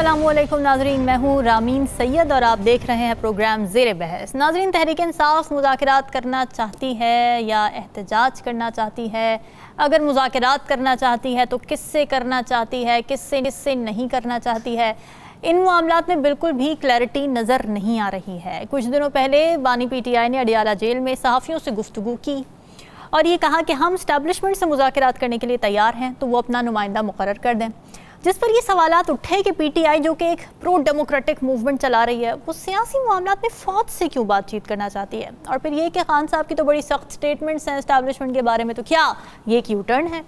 अस्सलामुअलैकुम नाजरीन, मैं हूँ रामीन सैयद और आप देख रहे हैं प्रोग्राम ज़ेरे बहस। नाजरीन, तहरीक इंसाफ मुज़ाकरात करना चाहती है या एहतजाज करना चाहती है? अगर मुज़ाकरात करना चाहती है तो किससे करना चाहती है, किससे नहीं करना चाहती है? इन मामलात में बिल्कुल भी क्लैरिटी नज़र नहीं आ रही है। कुछ दिनों पहले बानी PTI ने अडियाला जेल में सहाफ़ियों से गुफ्तगू की और ये कहा कि हम इस्टेब्लिशमेंट से मुज़ाकरात करने के लिए तैयार हैं तो वो अपना नुमाइंदा मुकर्रर कर दें, जिस पर ये सवालात उठे कि PTI जो कि एक प्रो डेमोक्रेटिक मूवमेंट चला रही है वो सियासी मामलात में फ़ौज से क्यों बातचीत करना चाहती है। और फिर ये कि खान साहब की तो बड़ी सख्त स्टेटमेंट्स हैं इस्टेब्लिशमेंट के बारे में, तो क्या ये एक यू टर्न है?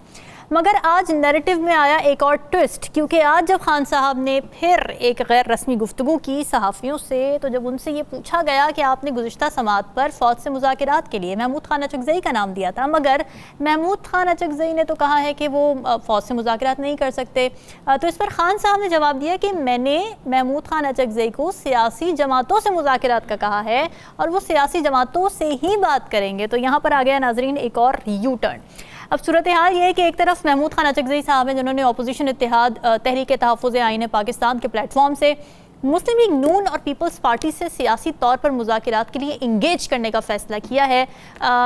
मगर आज नैरेटिव में आया एक और ट्विस्ट, क्योंकि आज जब खान साहब ने फिर एक गैर रस्मी गुफ्तगू की सहाफ़ियों से, तो जब उनसे ये पूछा गया कि आपने गुज़िश्ता समात पर फ़ौज से मुज़ाकरात के लिए महमूद खान अचकज़ई का नाम दिया था, मगर महमूद खान अचकज़ई ने तो कहा है कि वो फ़ौज से मुज़ाकरात नहीं कर सकते, तो इस पर खान साहब ने जवाब दिया कि मैंने महमूद खान अचकज़ई को सियासी जमातों से मुज़ाकरात का कहा है और वो सियासी जमातों से ही बात करेंगे। तो यहाँ पर आ गया नाजरीन एक और यू टर्न। अब सूरत हाल ये है कि एक तरफ महमूद खान अचकज़ई साहब हैं जिन्होंने अपोजिशन इत्तेहाद तहरीक तहफ़्फ़ुज़ आईन पाकिस्तान के प्लेटफॉर्म से मुस्लिम लीग नून और पीपल्स पार्टी से सियासी तौर पर मुज़ाकरात के लिए इंगेज करने का फ़ैसला किया है,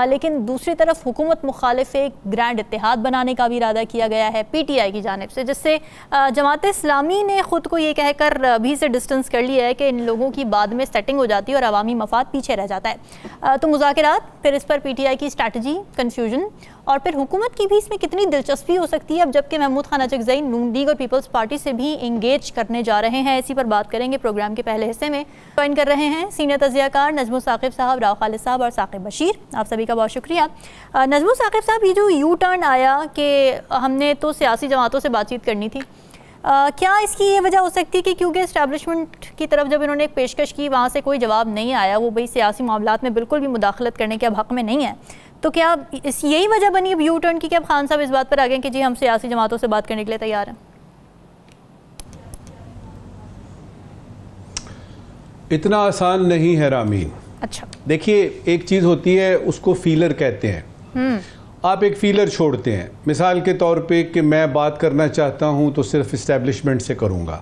लेकिन दूसरी तरफ हुकूमत मुखालिफ एक ग्रैंड इत्तेहाद बनाने का भी इरादा किया गया है PTI की जानिब से, जिससे जमात इस्लामी ने ख़ुद को ये कहकर अभी से डिस्टेंस कर लिया है कि इन लोगों की बाद में सेटिंग हो जाती है और अवामी मफाद पीछे रह जाता है। तो मुज़ाकरात, फिर इस पर PTI की स्ट्रैटेजी, कन्फ्यूजन और फिर हुकूमत की भी इसमें कितनी दिलचस्पी हो सकती है अब जबकि महमूद खान अचकज़ई नून लीग और पीपल्स पार्टी से भी इंगेज करने जा रहे हैं। इसी पर बात करेंगे प्रोग्राम के पहले हिस्से में। ज्वाइन कर रहे हैं सीनियर तज़ियाकार नजमो साकिब साहब, राव खालिद साहब और साकिब बशीर। आप सभी का बहुत शुक्रिया। नजमो साकिब साहब, ये जो यू टर्न आया कि हमने तो सियासी जमातों से बातचीत करनी थी, क्या इसकी ये वजह हो सकती है कि क्योंकि इस्टेब्लिशमेंट की तरफ जब इन्होंने एक पेशकश की वहाँ से कोई जवाब नहीं आया, वो भाई सियासी मामलात में बिल्कुल भी मुदाखलत करने के अब हक़ में नहीं है, तो क्या इस यही वजह बनी अब यू टर्न की कि अब खान साहब इस बात पर आ गए कि जी हम सियासी जमातों से बात करने के लिए तैयार हैं? इतना आसान नहीं है रामीन। अच्छा, देखिए, एक चीज़ होती है उसको फीलर कहते हैं। आप एक फीलर छोड़ते हैं, मिसाल के तौर पे कि मैं बात करना चाहता हूं तो सिर्फ इस्टेब्लिशमेंट से करूंगा।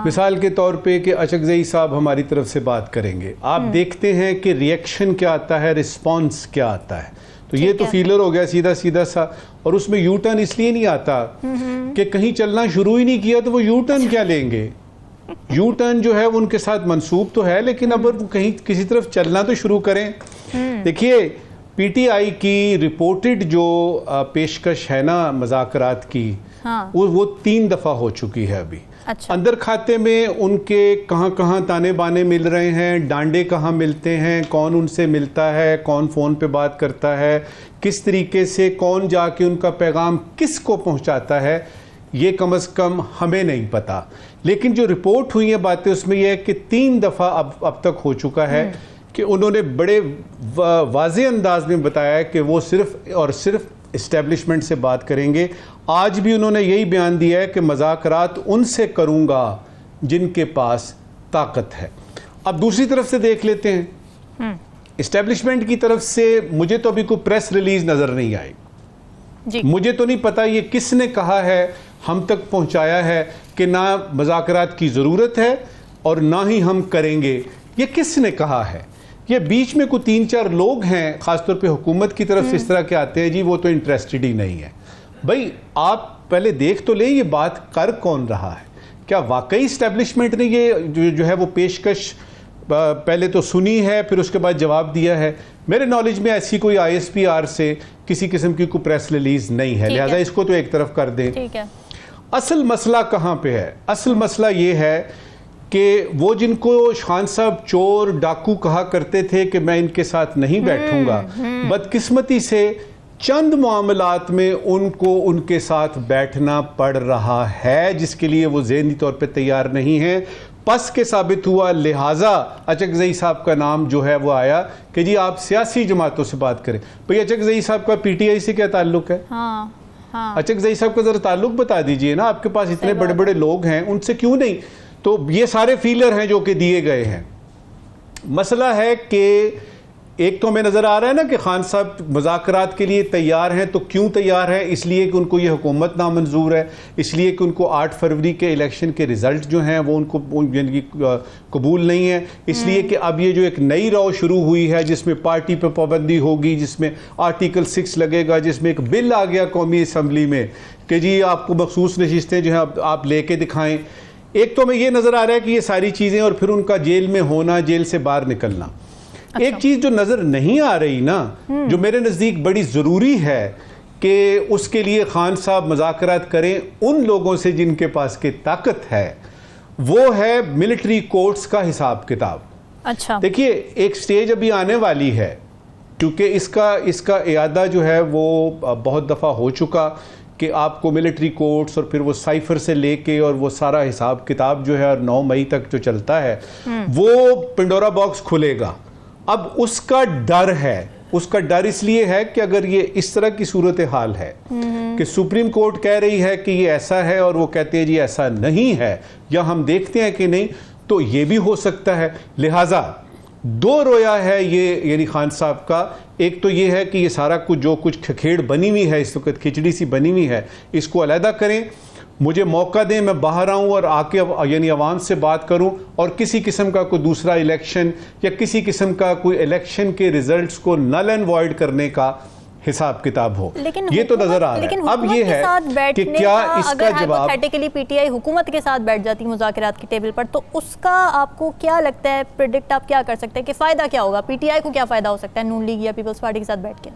मिसाल के तौर पे कि अचकज़ई साहब हमारी तरफ से बात करेंगे, आप देखते हैं कि रिएक्शन क्या आता है, रिस्पॉन्स क्या आता है। तो ये तो फीलर हो गया सीधा सीधा सा, और उसमें यू टर्न इसलिए नहीं आता कि कहीं चलना शुरू ही नहीं किया तो वो यू टर्न क्या लेंगे। यू टर्न जो है वो उनके साथ मंसूब तो है, लेकिन अब वो कहीं किसी तरफ चलना तो शुरू करें। देखिए, PTI की रिपोर्टेड जो पेशकश है ना मुज़ाकरात की, वो 3 दफ़ा हो चुकी है अभी। अच्छा। अंदर खाते में उनके कहाँ कहाँ ताने बाने मिल रहे हैं, डांडे कहाँ मिलते हैं, कौन उनसे मिलता है, कौन फ़ोन पे बात करता है, किस तरीके से कौन जाके उनका पैगाम किस को पहुँचाता है, ये कम अज़ कम हमें नहीं पता। लेकिन जो रिपोर्ट हुई है बातें, उसमें यह है कि 3 दफ़ा अब तक हो चुका है कि उन्होंने बड़े वाज़े अंदाज में बताया कि वो सिर्फ और सिर्फ इस्टेब्लिशमेंट से बात करेंगे। आज भी उन्होंने यही बयान दिया है कि मुज़ाकरात उनसे करूँगा जिनके पास ताकत है। अब दूसरी तरफ से देख लेते हैं, इस्टेब्लिशमेंट की तरफ से मुझे तो अभी कोई प्रेस रिलीज नज़र नहीं आई जी। मुझे तो नहीं पता ये किसने कहा है, हम तक पहुँचाया है कि ना मुज़ाकरात की ज़रूरत है और ना ही हम करेंगे, ये किसने कहा है। ये बीच में कोई 3-4 लोग हैं, ख़ासतौर पे हुकूमत की तरफ से इस तरह के आते हैं, जी वो तो इंटरेस्टेड ही नहीं है। भाई आप पहले देख तो लें ये बात कर कौन रहा है। क्या वाकई इस्टेब्लिशमेंट ने ये जो है वो पेशकश पहले तो सुनी है, फिर उसके बाद जवाब दिया है? मेरे नॉलेज में ऐसी कोई ISPR से किसी किस्म की कोई प्रेस रिलीज नहीं है, लिहाजा इसको तो एक तरफ कर दें। ठीक है। असल मसला कहाँ पे है? असल मसला ये है कि वो जिनको खान साहब चोर डाकू कहा करते थे कि मैं इनके साथ नहीं बैठूंगा, बदकिस्मती से चंद मामलात में उनको उनके साथ बैठना पड़ रहा है, जिसके लिए वो ज़हनी तौर पे तैयार नहीं है। पस के साबित हुआ, लिहाजा अचकज़ई साहब का नाम जो है वो आया कि जी आप सियासी जमातों से बात करें। भाई अचकज़ई साहब का PTI से क्या ताल्लुक है? अचकज़ई साहब का ज़रा ताल्लुक बता दीजिए ना, आपके पास इतने बड़े बड़े लोग हैं, उनसे क्यों नहीं? तो ये सारे फीलर हैं जो कि दिए गए हैं। मसला है कि एक तो हमें नज़र आ रहा है ना कि खान साहब मुज़ाकरात के लिए तैयार हैं, तो क्यों तैयार हैं? इसलिए कि उनको ये हुकूमत नामंजूर है, इसलिए कि उनको 8 फरवरी के इलेक्शन के रिज़ल्ट जो हैं वो उनको कबूल नहीं है, इसलिए कि अब ये जो एक नई रौ शुरू हुई है जिसमें पार्टी पर पाबंदी होगी, जिसमें आर्टिकल 6 लगेगा, जिसमें एक बिल आ गया कौमी असम्बली में कि जी आपको मखसूस नशिस्तें जो हैं आप लेके दिखाएँ। एक तो हमें ये नज़र आ रहा है कि ये सारी चीज़ें और फिर उनका जेल में होना, जेल से बाहर निकलना। अच्छा। एक चीज़ जो नज़र नहीं आ रही ना, जो मेरे नज़दीक बड़ी ज़रूरी है कि उसके लिए खान साहब मुज़ाकरात करें उन लोगों से जिनके पास की ताकत है, वो है मिलिट्री कोर्ट्स का हिसाब किताब। अच्छा, देखिए एक स्टेज अभी आने वाली है, क्योंकि इसका इयादा जो है वो बहुत दफ़ा हो चुका कि आपको मिलिट्री कोर्ट्स और फिर वो साइफर से लेके और वो सारा हिसाब किताब जो है और 9 मई तक जो चलता है वो पिंडोरा बॉक्स खुलेगा। अब उसका डर है, उसका डर इसलिए है कि अगर ये इस तरह की सूरत हाल है कि सुप्रीम कोर्ट कह रही है कि ये ऐसा है और वो कहते हैं जी ऐसा नहीं है, या हम देखते हैं कि नहीं, तो ये भी हो सकता है। लिहाजा 2 रोया है ये, यानी खान साहब का। एक तो ये है कि ये सारा कुछ जो कुछ खखेड़ बनी हुई है, इस वक्त खिचड़ी सी बनी हुई है, इसको अलहदा करें, मुझे मौका दें, मैं बाहर आऊं और आके यानी आवाम से बात करूं और किसी किस्म का कोई दूसरा इलेक्शन या किसी किस्म का कोई इलेक्शन के रिजल्ट्स को नल एंड वॉइड करने का हिसाब किताब हो। लेकिन ये तो नजर आ रहा है। अब ये है कि क्या इसका जवाब, हाइपोथेटिकली पीटीआई हुकूमत के साथ बैठ जाती मुज़ाकरात की टेबल पर, तो उसका आपको क्या लगता है, प्रेडिक्ट आप क्या कर सकते हैं कि फ़ायदा क्या होगा, पीटीआई को क्या फ़ायदा हो सकता है नून लीग या पीपल्स पार्टी के साथ बैठ के?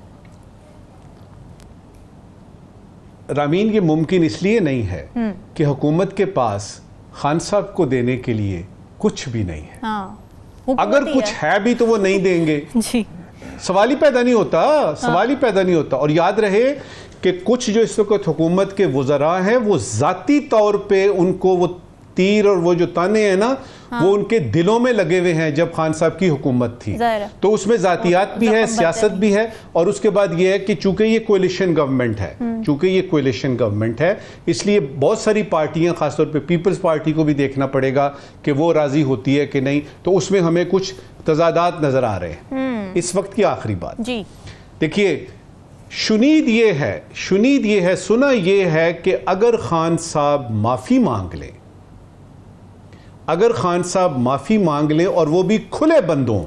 रामीन ये मुमकिन इसलिए नहीं है कि हुकूमत के पास खान साहब को देने के लिए कुछ भी नहीं है। अगर कुछ है भी तो वो नहीं देंगे जी, सवाल ही पैदा नहीं होता, सवाल ही पैदा नहीं होता। और याद रहे कि कुछ जो इस वक्त हुकूमत के वज़रा हैं वो ज़ाती तौर पे उनको वो तीर और वो जो ताने हैं ना, वो उनके दिलों में लगे हुए हैं। जब खान साहब की हुकूमत थी तो उसमें ज़ातियात भी है, सियासत भी है, और उसके बाद ये है कि चूंकि ये कोलिशन गवर्नमेंट है, चूंकि ये कोलिशन गवर्नमेंट है, इसलिए बहुत सारी पार्टियां, खासतौर पे पीपल्स पार्टी को भी देखना पड़ेगा कि वो राजी होती है कि नहीं, तो उसमें हमें कुछ तजादात नजर आ रहे हैं। इस वक्त की आखिरी बात जी, देखिए शुनीद ये है, सुना ये है कि अगर खान साहब माफ़ी मांग लें, अगर खान साहब माफ़ी मांग लें और वो भी खुले बंदों,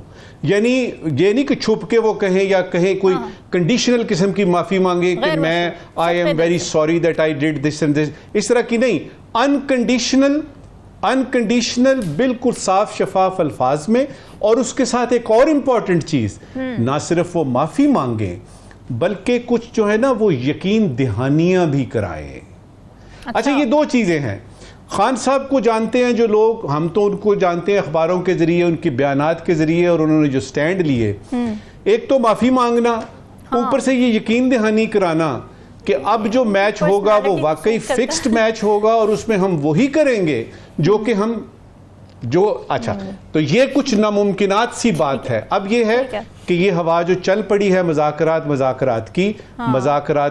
यानी ये नहीं कि छुप के वो कहें या कहें कोई कंडीशनल किस्म की माफ़ी मांगे कि मैं I am very sorry that I did this and this, इस तरह की नहीं, अनकंडीशनल बिल्कुल साफ शफाफ अल्फाज में। और उसके साथ एक और इम्पॉर्टेंट चीज़, ना सिर्फ वो माफ़ी मांगे बल्कि कुछ जो है ना वो यकीन दहानियाँ भी कराएं। अच्छा, ये 2 चीज़ें हैं। खान साहब को जानते हैं जो लोग, हम तो उनको जानते हैं अखबारों के जरिए, उनके बयानात के जरिए और उन्होंने जो स्टैंड लिए। एक तो माफ़ी मांगना, ऊपर से ये यकीन दहानी कराना कि अब जो मैच होगा वो वाकई फिक्स्ड मैच होगा और उसमें हम वही करेंगे जो कि हम जो अच्छा, तो ये कुछ नामुमकिनात सी बात है। अब ये है कि ये हवा जो चल पड़ी है मज़ाकरात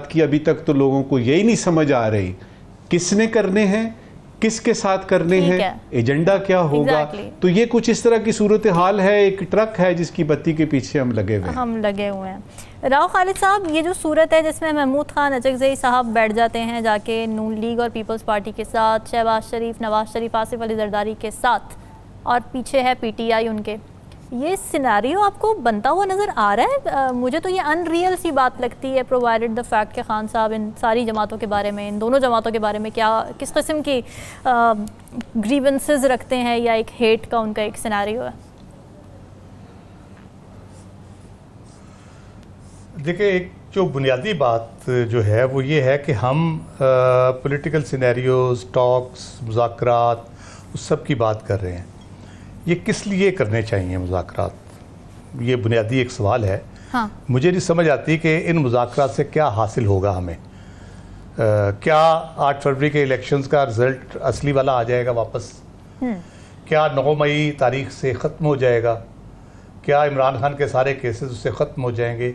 की, अभी तक तो लोगों को यही नहीं समझ आ रही किसने करने हैं, किसके साथ करने हैं, एजेंडा क्या होगा। तो ये कुछ इस तरह की सूरत हाल है, एक ट्रक है जिसकी बत्ती के पीछे हम लगे हुए हैं। राव खालिद साहब, ये जो सूरत है जिसमें महमूद खान अचकज़ई साहब बैठ जाते हैं जाके नून लीग और पीपल्स पार्टी के साथ, शहबाज शरीफ, नवाज शरीफ, आसिफ अली जरदारी के साथ, और पीछे है पीटीआई उनके, ये सिनेरियो आपको बनता हुआ नज़र आ रहा है? मुझे तो ये अनरियल सी बात लगती है, प्रोवाइडेड द फैक्ट कि खान साहब इन सारी जमातों के बारे में, इन दोनों जमातों के बारे में किस किस्म की ग्रीवेंसेस रखते हैं या एक हेट का उनका एक सिनेरियो है। देखिए, एक जो बुनियादी बात जो है वो ये है कि हम पॉलिटिकल सिनेरियोज, टॉक्स, मुज़ाकरात, उस सब की बात कर रहे हैं। ये किस लिए करने चाहिए मुज़ाकरात, ये बुनियादी एक सवाल है। मुझे नहीं समझ आती कि इन मुज़ाकरात से क्या हासिल होगा हमें। क्या 8 फरवरी के इलेक्शंस का रिज़ल्ट असली वाला आ जाएगा वापस? क्या 9 मई तारीख से ख़त्म हो जाएगा? क्या इमरान खान के सारे केसेस उससे ख़त्म हो जाएंगे?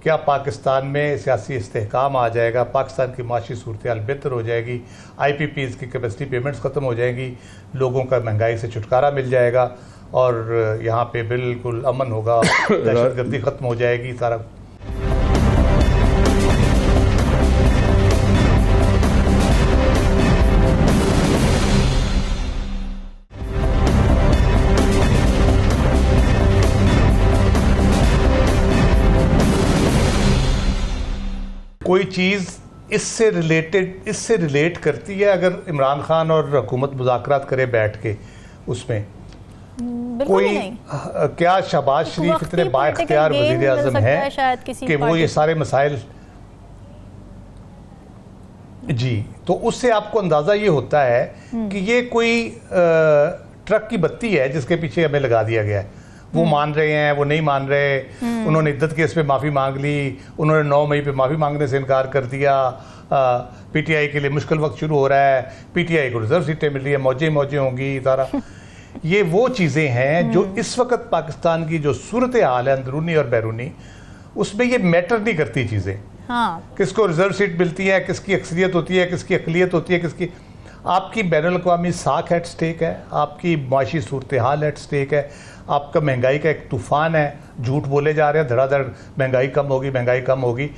क्या पाकिस्तान में सियासी इस्तेहकाम आ जाएगा? पाकिस्तान की माशी सूरत हाल बेहतर हो जाएगी? IPPs की कैपेसिटी पेमेंट्स ख़त्म हो जाएंगी? लोगों का महंगाई से छुटकारा मिल जाएगा? और यहाँ पे बिल्कुल अमन होगा, दहशतगर्दी ख़त्म हो जाएगी सारा। कोई चीज़ इससे रिलेट करती है अगर इमरान खान और हुकूमत मुज़ाकरात करे बैठ के, उसमें कोई क्या शहबाज शरीफ इतने बाइख्तियार वज़ीर आज़म हैं कि वो ये सारे मसाइल जी, तो उससे आपको अंदाज़ा ये होता है कि ये कोई ट्रक की बत्ती है जिसके पीछे हमें लगा दिया गया है। वो मान रहे हैं, वो नहीं मान रहे, उन्होंने इद्दत केस पे माफ़ी मांग ली, उन्होंने 9 मई पे माफ़ी मांगने से इनकार कर दिया, पीटीआई के लिए मुश्किल वक्त शुरू हो रहा है, पीटीआई को रिजर्व सीटें मिल रही है, मौजें होंगी सारा। ये वो चीज़ें हैं जो इस वक्त पाकिस्तान की जो सूरत हाल है अंदरूनी और बैरूनी, उसमें ये मैटर नहीं करती चीज़ें। हाँ। किसको रिजर्व सीट मिलती है, किसकी अक्सरियत होती है, किसकी अकलियत होती है, किसकी आपकी बैनुल अक़वामी साख एट स्टेक है, आपकी माशी सूरत हाल एट स्टेक है, आपका महंगाई का एक तूफ़ान है, झूठ बोले जा रहे हैं धड़ाधड़ महंगाई कम होगी।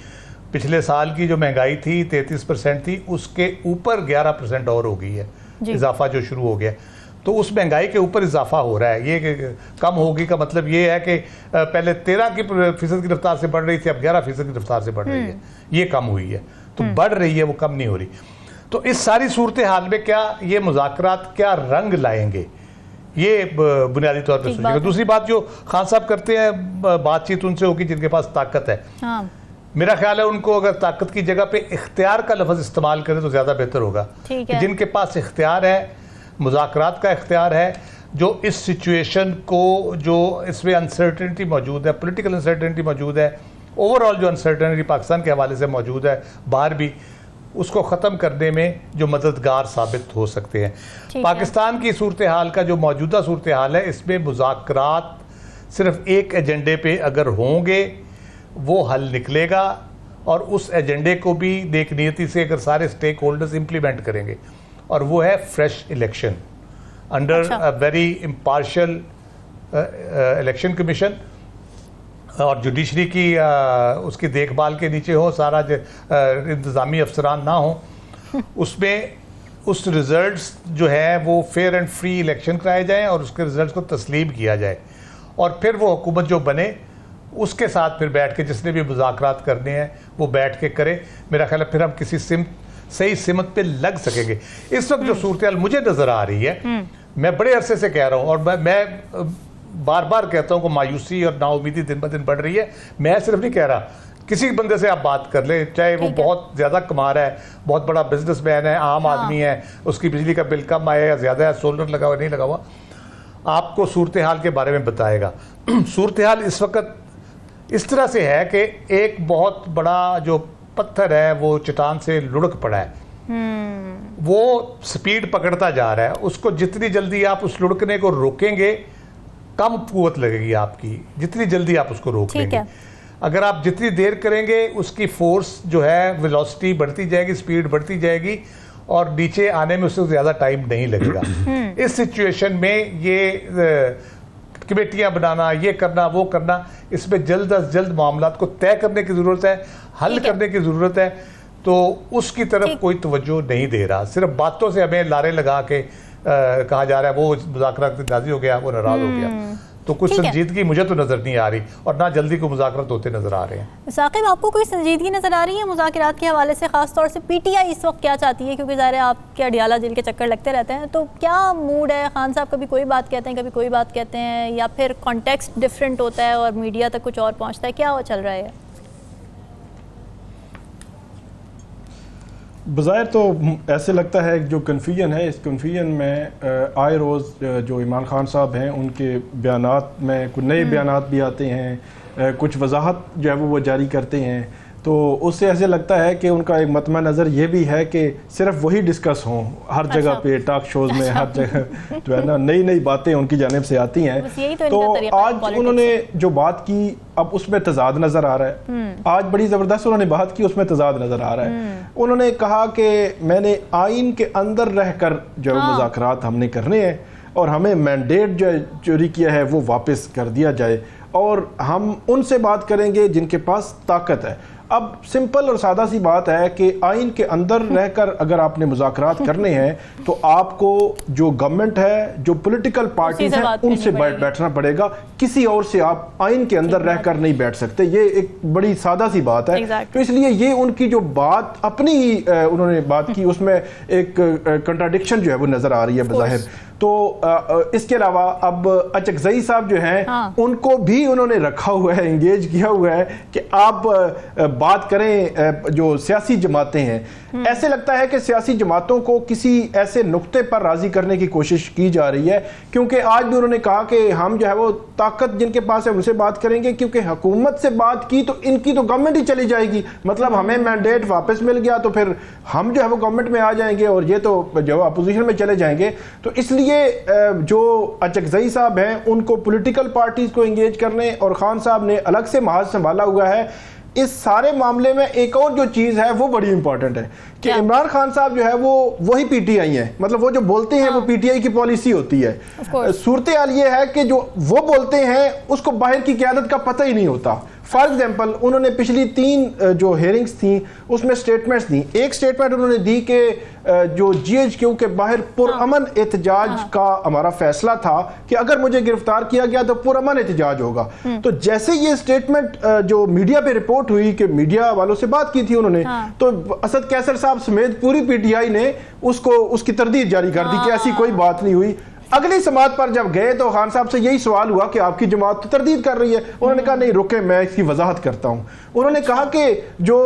पिछले साल की जो महंगाई थी 33% थी, उसके ऊपर 11% और हो गई है इजाफा जो शुरू हो गया। तो उस महंगाई के ऊपर इजाफा हो रहा है। ये कम होगी का मतलब ये है कि पहले 13% की रफ्तार से बढ़ रही थी, अब 11% की रफ्तार से बढ़ रही है, ये कम हुई है। तो बढ़ रही है, वो कम नहीं हो रही। तो इस सारी सूरत हाल में क्या ये मुज़ाकरात क्या रंग लाएंगे, ये बुनियादी तौर पर सोचिएगा। दूसरी बात जो खान साहब करते हैं, बातचीत उनसे होगी जिनके पास ताकत है। हाँ। मेरा ख्याल है उनको अगर ताकत की जगह पे इख्तियार का लफ्ज़ इस्तेमाल करें तो ज़्यादा बेहतर होगा कि जिनके पास इख्तियार है, मुज़ाकरात का इख्तियार है, जो इस सिचुएशन को, जो इसमें अनसर्टेनिटी मौजूद है, पॉलिटिकल अनसर्टेनिटी मौजूद है, ओवरऑल जो अनसर्टेनिटी पाकिस्तान के हवाले से मौजूद है बाहर भी, उसको ख़त्म करने में जो मददगार साबित हो सकते हैं। पाकिस्तान की सूरत हाल का जो मौजूदा सूरत हाल है, इसमें मुज़ाकरात सिर्फ एक एजेंडे पे अगर होंगे वो हल निकलेगा, और उस एजेंडे को भी नेकनीयती से अगर सारे स्टेक होल्डर्स इम्प्लीमेंट करेंगे, और वो है fresh election under a very impartial election commission, और जुडिशरी की उसकी देखभाल के नीचे हो, सारा इंतज़ामी अफसरान ना हो, उसमें उस रिज़ल्ट्स जो है वो फेयर एंड फ्री इलेक्शन कराए जाएं और उसके रिज़ल्ट्स को तस्लीम किया जाए, और फिर वो हुकूमत जो बने उसके साथ फिर बैठ के जिसने भी मुज़ाकरात करने हैं वो बैठ के करे। मेरा ख्याल है फिर हम किसी सही सिमत पे लग सकेंगे। इस वक्त जो सूरत हाल मुझे नज़र आ रही है, मैं बड़े अरसे से कह रहा हूँ, और मैं बार बार कहता हूँ कि मायूसी और नाउमीदी दिन ब दिन बढ़ रही है। मैं सिर्फ नहीं कह रहा, किसी बंदे से आप बात कर ले, चाहे वो बहुत ज़्यादा कमा रहा है, बहुत बड़ा बिजनेसमैन है, आम आदमी है, उसकी बिजली का बिल कम आया या ज़्यादा है, सोलर लगा हुआ नहीं लगा हुआ, आपको सूरत हाल के बारे में बताएगा। सूरत हाल इस वक्त इस तरह से है कि एक बहुत बड़ा जो पत्थर है वो चट्टान से लुढ़क पड़ा है, वो स्पीड पकड़ता जा रहा है, उसको जितनी जल्दी आप उस लुढ़कने को रोकेंगे कम कुव्वत लगेगी आपकी, जितनी जल्दी आप उसको रोक लेंगे। अगर आप जितनी देर करेंगे उसकी फोर्स जो है, वेलोसिटी बढ़ती जाएगी, स्पीड बढ़ती जाएगी, और नीचे आने में उससे ज़्यादा टाइम नहीं लगेगा। इस सिचुएशन में ये कमेटियां बनाना, ये करना, वो करना, इसमें जल्द अज जल्द मामलात को तय करने की ज़रूरत है, हल करने की ज़रूरत है। तो उसकी तरफ कोई तवज्जो नहीं दे रहा, सिर्फ बातों से हमें लारे लगा के कहा जा रहा है वो मुज़ाकरात नाज़ी हो गया, वो नाराज़ हो गया। तो कुछ संजीदगी मुझे तो नज़र नहीं आ रही, और ना जल्दी को मुज़ाकरात होते नज़र आ रहे हैं। साकिब, आपको कोई संजीदगी नज़र आ रही है मुज़ाकरात के हवाले से, ख़ास तौर से पीटीआई इस वक्त क्या चाहती है? क्योंकि ज़ाहिर है आपके अडियाला जेल के चक्कर लगते रहते हैं, तो क्या मूड है? खान साहब कभी कोई बात कहते हैं, कभी कोई बात कहते हैं, या फिर कॉन्टेक्स्ट डिफरेंट होता है और मीडिया तक कुछ और पहुँचता है? क्या चल रहा है? बज़ाहिर तो ऐसे लगता है जो कन्फ्यूजन है, इस कन्फ्यूजन में आए रोज़ जो इमरान खान साहब हैं उनके बयानात में कुछ नए बयानात भी आते हैं, कुछ वजाहत जो है वो जारी करते हैं, तो उससे ऐसे लगता है कि उनका एक मतमा नज़र ये भी है कि सिर्फ वही डिस्कस हों हर जगह पे, टॉक शोज़ में, हर जगह जो है ना नई बातें उनकी जानिब से आती हैं। तो आज उन्होंने जो बात की, अब उसमें तजाद नज़र आ रहा है। आज बड़ी ज़बरदस्त उन्होंने बात की, उसमें तजाद नज़र आ रहा है। उन्होंने कहा कि मैंने आइन के अंदर रहकर जो मुज़ाकरात हमने करने हैं, और हमें मैंडेट जो चोरी किया है वो वापस कर दिया जाए और हम उनसे बात करेंगे जिनके पास ताकत है। अब सिंपल और सादा सी बात है कि आइन के अंदर रहकर अगर आपने मुज़ाकरात करने हैं तो आपको जो गवर्नमेंट है, जो पॉलिटिकल पार्टीज हैं, उनसे बैठना पड़ेगा। किसी और से आप आइन के अंदर रहकर नहीं बैठ सकते। ये एक बड़ी सादा सी बात है। तो इसलिए ये उनकी जो बात अपनी ही उन्होंने बात की, उसमें एक कंट्राडिक्शन जो है वो नजर आ रही है बज़ाहिर। तो इसके अलावा अब अचकज़ई साहब जो हैं उनको भी उन्होंने रखा हुआ है, इंगेज किया हुआ है कि आप बात करें जो सियासी जमातें हैं। ऐसे लगता है कि सियासी जमातों को किसी ऐसे नुक्ते पर राजी करने की कोशिश की जा रही है, क्योंकि आज भी उन्होंने कहा कि हम जो है वो ताकत जिनके पास है उनसे बात करेंगे, क्योंकि हुकूमत से बात की तो इनकी तो गवर्नमेंट ही चली जाएगी। मतलब हमें मैंडेट वापस मिल गया तो फिर हम जो है वो गवर्नमेंट में आ जाएंगे और ये तो जो अपोजिशन में चले जाएंगे। तो इसलिए जो अचकज़ई साहब हैं उनको पॉलिटिकल पार्टीज को एंगेज करने और खान साहब ने अलग से महाज संभाला हुआ है। इस सारे मामले में एक और जो चीज़ है वो बड़ी इंपॉर्टेंट है कि इमरान खान साहब जो है वो वही पीटीआई है। मतलब वो जो बोलते हैं वो पीटीआई की पॉलिसी होती है। सूरत हाल ये है कि जो वो बोलते हैं उसको बाहर की क़यादत का पता ही नहीं होता। फॉर एग्जाम्पल उन्होंने पिछली 3 जो हेयरिंग्स थी उसमें स्टेटमेंट्स दी। एक स्टेटमेंट उन्होंने दी कि जो GHQ के बाहर पुरअमन एहतजाज का हमारा फैसला था कि अगर मुझे गिरफ्तार किया गया तो पुरअमन एहतजाज होगा। तो जैसे ये स्टेटमेंट जो मीडिया पे रिपोर्ट हुई कि मीडिया वालों से बात की थी उन्होंने, तो असद कैसर साहब समेत पूरी PTI ने उसकी तरदीद जारी कर दी कि ऐसी कोई बात नहीं हुई। अगली समात पर जब गए तो खान साहब से यही सवाल हुआ कि आपकी जमात तो तरदीद कर रही है। उन्होंने कहा नहीं रुके, मैं इसकी वजाहत करता हूं। उन्होंने कहा कि जो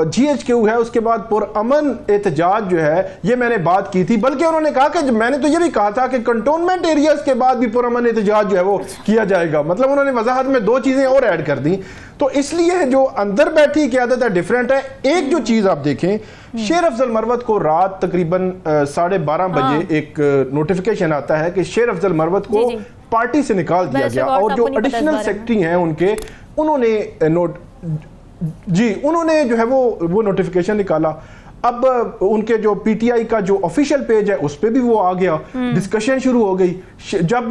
GHQ है उसके बाद पुरअमन एहतजाज जो है ये मैंने बात की थी, बल्कि उन्होंने कहा कि मैंने तो ये भी कहा था कि कंटोनमेंट एरियाज के बाद भी पुरअमन एहतजाज जो है वो किया जाएगा। मतलब उन्होंने वजाहत में 2 चीजें और ऐड कर दी। तो इसलिए जो अंदर बैठी क़यादत है डिफरेंट है। एक जो चीज आप देखें, शेर अफजल मरवत को रात तकरीबन 12:30 बजे एक नोटिफिकेशन आता है कि शेर अफजल मरवत को पार्टी से निकाल दिया गया और जो एडिशनल सेक्रेटरी हैं उनके उन्होंने जो है वो नोटिफिकेशन निकाला। अब उनके जो PTI का जो ऑफिशियल पेज है उस पे भी वो आ गया, डिस्कशन शुरू हो गई। जब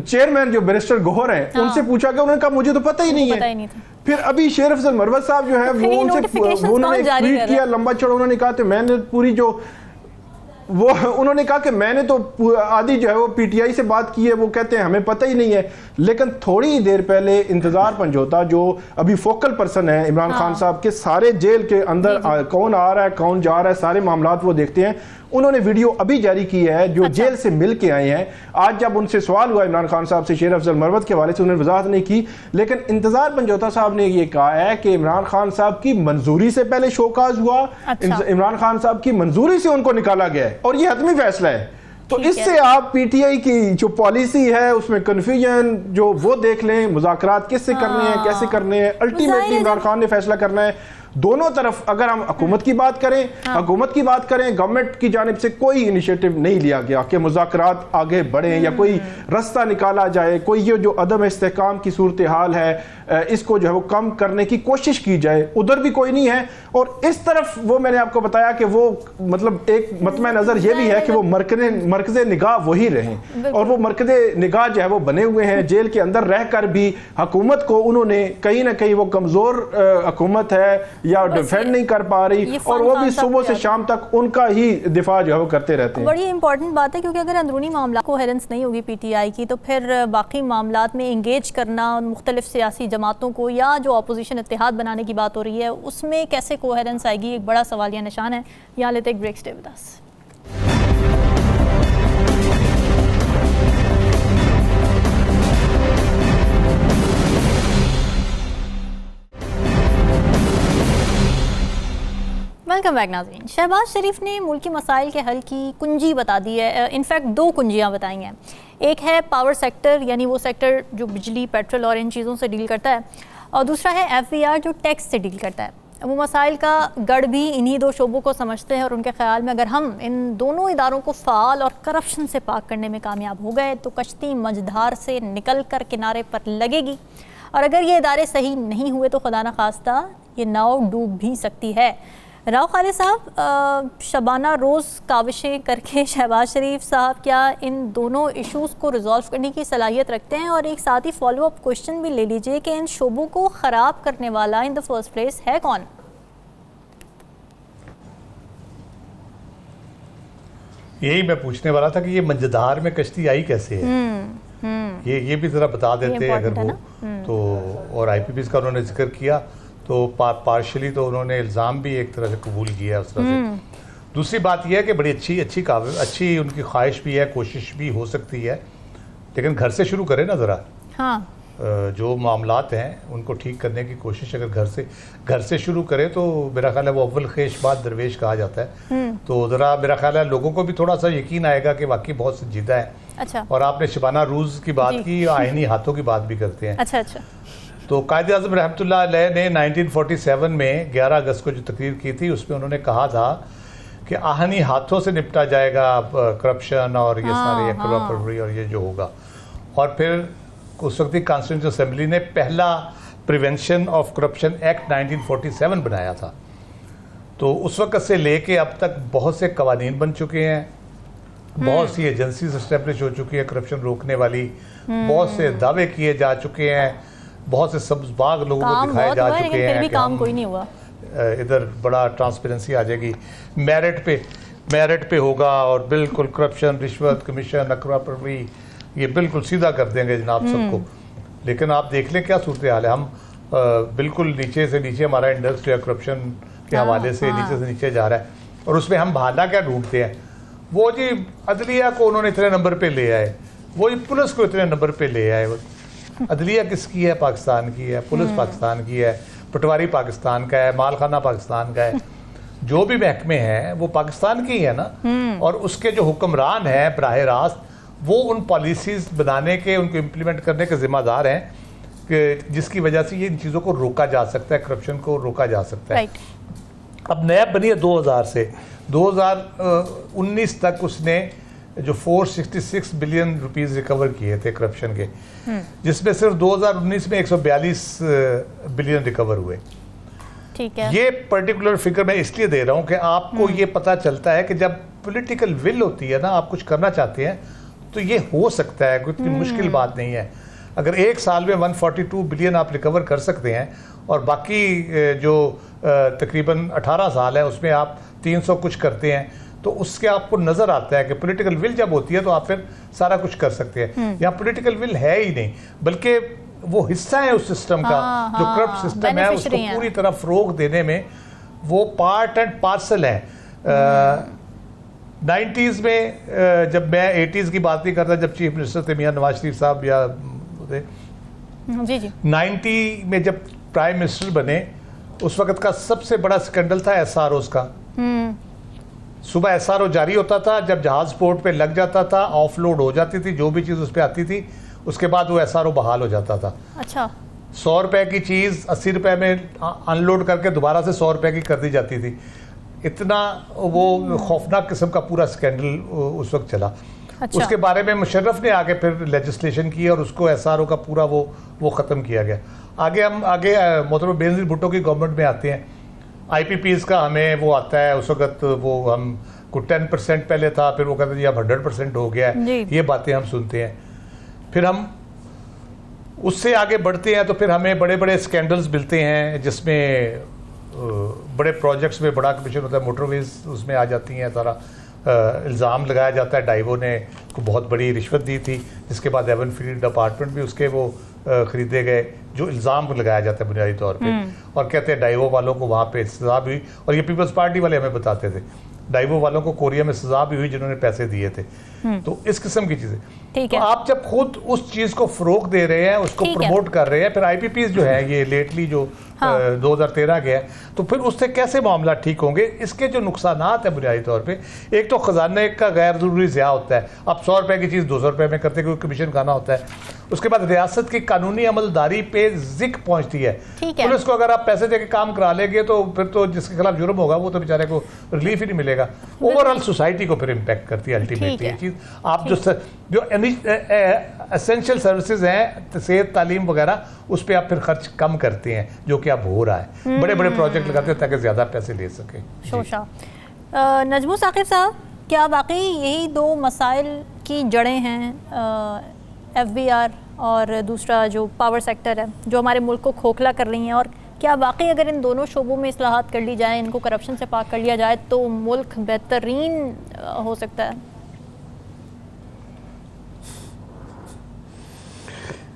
चेयरमैन जो बैरिस्टर गोहर हैं उनसे पूछा गया, उन्होंने कहा मुझे तो पता ही नहीं है। फिर अभी शेर अफजल मरवत साहब जो है वो उन्होंने ट्वीट किया लंबा चौड़ा। उन्होंने कहा कि मैंने पूरी जो उन्होंने कहा कि मैंने तो आदि जो है वो PTI से बात की है, वो कहते हैं हमें पता ही नहीं है। लेकिन थोड़ी देर पहले इंतजार पंजोता जो अभी फोकल पर्सन है इमरान खान साहब के, सारे जेल के अंदर कौन आ रहा है कौन जा रहा है सारे मामलात वो देखते हैं, उन्होंने वीडियो अभी जारी की है जो जेल से मिल के आए हैं। आज जब उनसे सवाल हुआ इमरान खान साहब से शेर अफजल मरवत के हवाले से, उन्होंने वजाहत नहीं की, लेकिन इंतजार पंजोता साहब ने यह कहा है कि इमरान खान साहब की मंजूरी से पहले शोकाज हुआ। इमरान खान साहब की मंजूरी से उनको निकाला गया है और यह हतमी फैसला है। तो इससे आप PTI की जो पॉलिसी है उसमें कन्फ्यूजन जो वो देख लें, मुज़ाकरात किससे करने हैं कैसे करने हैं, अल्टीमेटली इमरान खान ने फैसला करना है। दोनों तरफ अगर हम हुकूमत की बात करें, गवर्नमेंट की जानिब से कोई इनिशिएटिव नहीं लिया गया कि मुज़ाकरात आगे बढ़े या कोई रास्ता निकाला जाए, कोई ये जो अदम इस्तेहकाम की सूरत हाल है इसको जो है वो कम करने की कोशिश की जाए, उधर भी कोई नहीं है। और इस तरफ वो मैंने आपको बताया कि वो मतलब एक मतमे नज़र ये भी है कि वो मरकज़े निगाह वही रहें, और वो मरकज़े निगाह जो है वो बने हुए हैं। जेल के अंदर रह कर भी हुकूमत को उन्होंने कहीं ना कहीं वो कमज़ोर हुकूमत है या डिफेंड नहीं कर पा रही, और वो भी सुबह से शाम तक उनका ही दिफा जो है वो करते रहते हैं। बड़ी इंपॉर्टेंट बात है, क्योंकि अगर अंदरूनी मामला कोहेरेंस नहीं होगी PTI की, तो फिर बाकी मामलात में इंगेज करना मुख्तलिफ सियासी जमातों को या जो अपोजिशन इत्तेहाद बनाने की बात हो रही है उसमें कैसे कोहेरेंस आएगी, एक बड़ा सवालिया निशान है। यहाँ लेते एक break, stay with us. Welcome back नाज़रीन। शहबाज शरीफ ने मुल्की मसाइल के हल की कुंजी बता दी है। इनफैक्ट 2 कुंजियाँ बताई हैं। एक है पावर सेक्टर, यानी वो सेक्टर जो बिजली, पेट्रोल और इन चीज़ों से डील करता है, और दूसरा है FVR जो टैक्स से डील करता है। वो मसाइल का गढ़ भी इन्हीं 2 शोबों को समझते हैं, और उनके ख्याल में अगर हम इन दोनों इदारों को फ़ाल और करप्शन से पाक करने में कामयाब हो गए तो कश्ती मझधार से निकल कर किनारे पर लगेगी, और अगर ये इदारे सही नहीं हुए तो खुदा न खास्ता ये नाव डूब भी सकती है। राव खालिद साहब, शबाना रोज़ काविशें करके शहबाज शरीफ साहब क्या इन दोनों इश्यूज़ को रिजॉल्व करने की सलाहियत रखते हैं? और एक साथ ही फॉलो अप क्वेश्चन भी ले लीजिए कि इन शोबों को ख़राब करने वाला इन द फर्स्ट प्लेस है कौन? यही मैं पूछने वाला था कि ये मंजधार में कश्ती आई कैसे है। ये भी ज़रा बता देते हैं अगर वो तो। और IPPs का उन्होंने जिक्र किया तो पार्शली तो उन्होंने इल्ज़ाम भी एक तरह से कबूल किया उस तरह से। दूसरी बात यह है कि बड़ी अच्छी उनकी ख्वाहिश भी है, कोशिश भी हो सकती है, लेकिन घर से शुरू करें ना ज़रा। हाँ, जो मामलात हैं उनको ठीक करने की कोशिश अगर घर से शुरू करें तो मेरा ख्याल है वो अव्वल खेश बाद दरवेश कहा जाता है। तो ज़रा मेरा ख्याल है लोगों को भी थोड़ा सा यकीन आएगा कि वाकई बहुत संजीदा है। अच्छा। और आपने शबाना रोज़ की बात की, आइनी हाथों की बात भी करते हैं। अच्छा। तो कायद आज़म रहमतुल्लाह अलैह ने 1947 में 11 अगस्त को जो तकरीर की थी उसमें उन्होंने कहा था कि आहनी हाथों से निपटा जाएगा करप्शन और ये सारे एक्रोपर्वरी और ये जो होगा। और फिर उस वक्त की कॉन्स्टिट्यूंट असेंबली ने पहला प्रिवेंशन ऑफ करप्शन एक्ट 1947 बनाया था। तो उस वक्त से लेके अब तक बहुत से कवानीन बन चुके हैं, बहुत सी एजेंसीज इस्टेब्लिश हो चुकी है करप्शन रोकने वाली, बहुत से दावे किए जा चुके हैं, बहुत से सब्ज़ बाग लोगों को दिखाए जा चुके हैं कि काम कोई नहीं हुआ। इधर बड़ा ट्रांसपेरेंसी आ जाएगी, मेरिट पे होगा और बिल्कुल करप्शन, रिश्वत, कमीशन, एक्रोपर्वरी ये बिल्कुल सीधा कर देंगे जनाब सबको। लेकिन आप देख लें क्या सूरत हाल है। हम बिल्कुल नीचे से नीचे हमारा इंडस्ट्री करप्शन के हवाले से नीचे नीचे जा रहा है। और उसमें हम बहाना क्या ढूंढते हैं, वो जी अदलिया को उन्होंने इतने नंबर पे ले आए, वो जी पुलिस को इतने नंबर पे ले आए। अदलिया किसकी है? पाकिस्तान की है, पुलिस पाकिस्तान की है, पटवारी पाकिस्तान का है, मालखाना पाकिस्तान का है, जो भी महकमे हैं वो पाकिस्तान की है ना। और उसके जो हुक्मरान हैं बराह रास्त वो उन पॉलिसीज़ बनाने के, उनको इम्प्लीमेंट करने के ज़िम्मेदार हैं कि जिसकी वजह से ये इन चीज़ों को रोका जा सकता है, करप्शन को रोका जा सकता है। अब नैब बनी है 2000 से 2019 तक उसने जो 466 बिलियन रुपीस रिकवर किए थे करप्शन के, जिसमें सिर्फ 2019 में 142 बिलियन रिकवर हुए। ठीक है। ये पर्टिकुलर फिगर मैं इसलिए दे रहा हूँ कि आपको ये पता चलता है कि जब पॉलिटिकल विल होती है ना, आप कुछ करना चाहते हैं तो ये हो सकता है, कोई इतनी मुश्किल बात नहीं है। अगर एक साल में 142 बिलियन आप रिकवर कर सकते हैं और बाकी जो तकरीबन 18 साल है उसमें आप 300 कुछ करते हैं, तो उसके आपको नज़र आता है कि पॉलिटिकल विल जब होती है तो आप फिर सारा कुछ कर सकते हैं। यहाँ पॉलिटिकल विल है ही नहीं, बल्कि वो हिस्सा है उस सिस्टम का। जो करप्ट सिस्टम है उसको पूरी तरह फ़रोग देने में वो पार्ट एंड पार्सल है। 90s में जब मैं 80s की बात नहीं करता, जब चीफ मिनिस्टर थे मियां नवाज शरीफ साहब या जी 90 में जब प्राइम मिनिस्टर बने उस वक्त का सबसे बड़ा स्कैंडल था SROs का। सुबह SRO जारी होता था, जब जहाज पोर्ट पे लग जाता था, ऑफलोड हो जाती थी जो भी चीज़ उस पर आती थी, उसके बाद वो SRO बहाल हो जाता था। अच्छा। 100 रुपए की चीज़ 80 रुपए में अनलोड करके दोबारा से 100 रुपए की कर दी जाती थी। इतना वो खौफनाक किस्म का पूरा स्कैंडल उस वक्त चला। अच्छा। उसके बारे में मुशर्रफ ने आगे फिर लेजिस्लेशन की और उसको SRO का पूरा वो ख़त्म किया गया। आगे मोहतरम बेनज़ीर भुट्टो की गवर्नमेंट में आते हैं। IPPs का हमें वो आता है, उस वक्त वो हम को 10% पहले था, फिर वो कहते हैं अब 100% हो गया है। ये बातें हम सुनते हैं। फिर हम उससे आगे बढ़ते हैं तो फिर हमें बड़े बड़े स्कैंडल्स मिलते हैं जिसमें बड़े प्रोजेक्ट्स में बड़ा कमीशन होता है, मोटरवेज उसमें आ जाती हैं। सारा इल्ज़ाम लगाया जाता है डाइवो ने को बहुत बड़ी रिश्वत दी थी, जिसके बाद एवन फील्ड अपार्टमेंट भी उसके वो ख़रीदे गए, जो इल्ज़ाम लगाया जाता है बुनियादी तौर पे। और कहते हैं डाइवो वालों को वहाँ पे सज़ा भी हुई, और ये पीपल्स पार्टी वाले हमें बताते थे डाइवो वालों को कोरिया में सज़ा भी हुई जिन्होंने पैसे दिए थे। तो इस किस्म की चीज़ें। तो आप जब खुद उस चीज़ को फ़रोग दे रहे हैं, उसको प्रमोट कर रहे हैं, फिर IPPs जो है ये लेटली जो 2013 के है, तो फिर उससे कैसे मामला ठीक होंगे? इसके जो नुकसानात है बुनियादी तौर पे, एक तो ख़जाने का गैर ज़रूरी ज़िया होता है। अब 100 रुपए की चीज़ 200 रुपए में करते, क्योंकि कमीशन खाना होता है। उसके बाद रियासत की कानूनी अमलदारी पे जिक पहुंचती है। ठीक है। पुलिस को अगर आप पैसे देके काम करा लेंगे तो फिर तो जिसके खिलाफ जुर्म होगा वो तो बेचारे को रिलीफ ही नहीं मिलेगा। ओवरऑल सोसाइटी को फिर इम्पैक्ट करती है अल्टीमेटली ये चीज़। आप जो एसेंशियल सर्विसेज हैं, सेहत, तालीम वगैरह, उस पर आप फिर खर्च कम करते हैं, जो कि अब हो रहा है। बड़े बड़े प्रोजेक्ट लगाते हैं ताकि ज़्यादा पैसे ले सकें। शोशा, नजमू साकिब साहब, क्या वाकई यही दो मसाइल की जड़ें हैं, FBR और दूसरा जो पावर सेक्टर है, जो हमारे मुल्क को खोखला कर रही हैं? और क्या वाकई अगर इन दोनों शोबों में इस्लाहात कर ली जाए, इनको करप्शन से पाक कर लिया जाए, तो मुल्क बेहतरीन हो सकता है?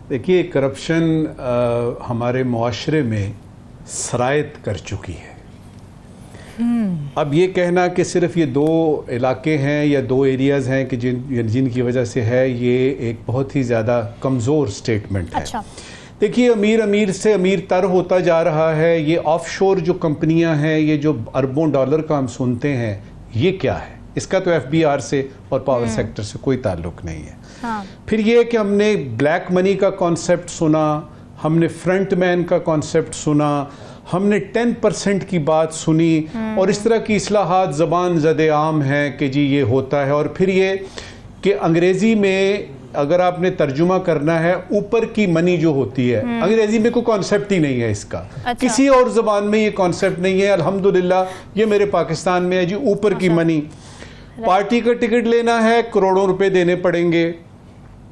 देखिए, करप्शन हमारे मुआशरे में सरायत कर चुकी है। अब ये कहना कि सिर्फ ये दो इलाके हैं या दो एरियाज़ हैं कि जिनकी वजह से है, ये एक बहुत ही ज़्यादा कमज़ोर स्टेटमेंट है। अच्छा। देखिए, अमीर अमीर से अमीर तर होता जा रहा है। ये ऑफशोर जो कंपनियां हैं, ये जो अरबों डॉलर का हम सुनते हैं, ये क्या है? इसका तो FBR से और पावर सेक्टर से कोई ताल्लुक नहीं है। हाँ। फिर ये कि हमने ब्लैक मनी का कॉन्सेप्ट सुना, हमने फ्रंट मैन का कॉन्सेप्ट सुना, हमने 10% की बात सुनी, और इस तरह की इस्लाहात ज़बान ज़द आम हैं कि जी ये होता है। और फिर ये कि अंग्रेज़ी में अगर आपने तर्जुमा करना है, ऊपर की मनी जो होती है, अंग्रेज़ी में कोई कॉन्सेप्ट ही नहीं है इसका। अच्छा। किसी और ज़बान में ये कॉन्सेप्ट नहीं है। अल्हम्दुलिल्लाह ये मेरे पाकिस्तान में है जी, ऊपर की मनी। पार्टी का टिकट लेना है, करोड़ों रुपए देने पड़ेंगे।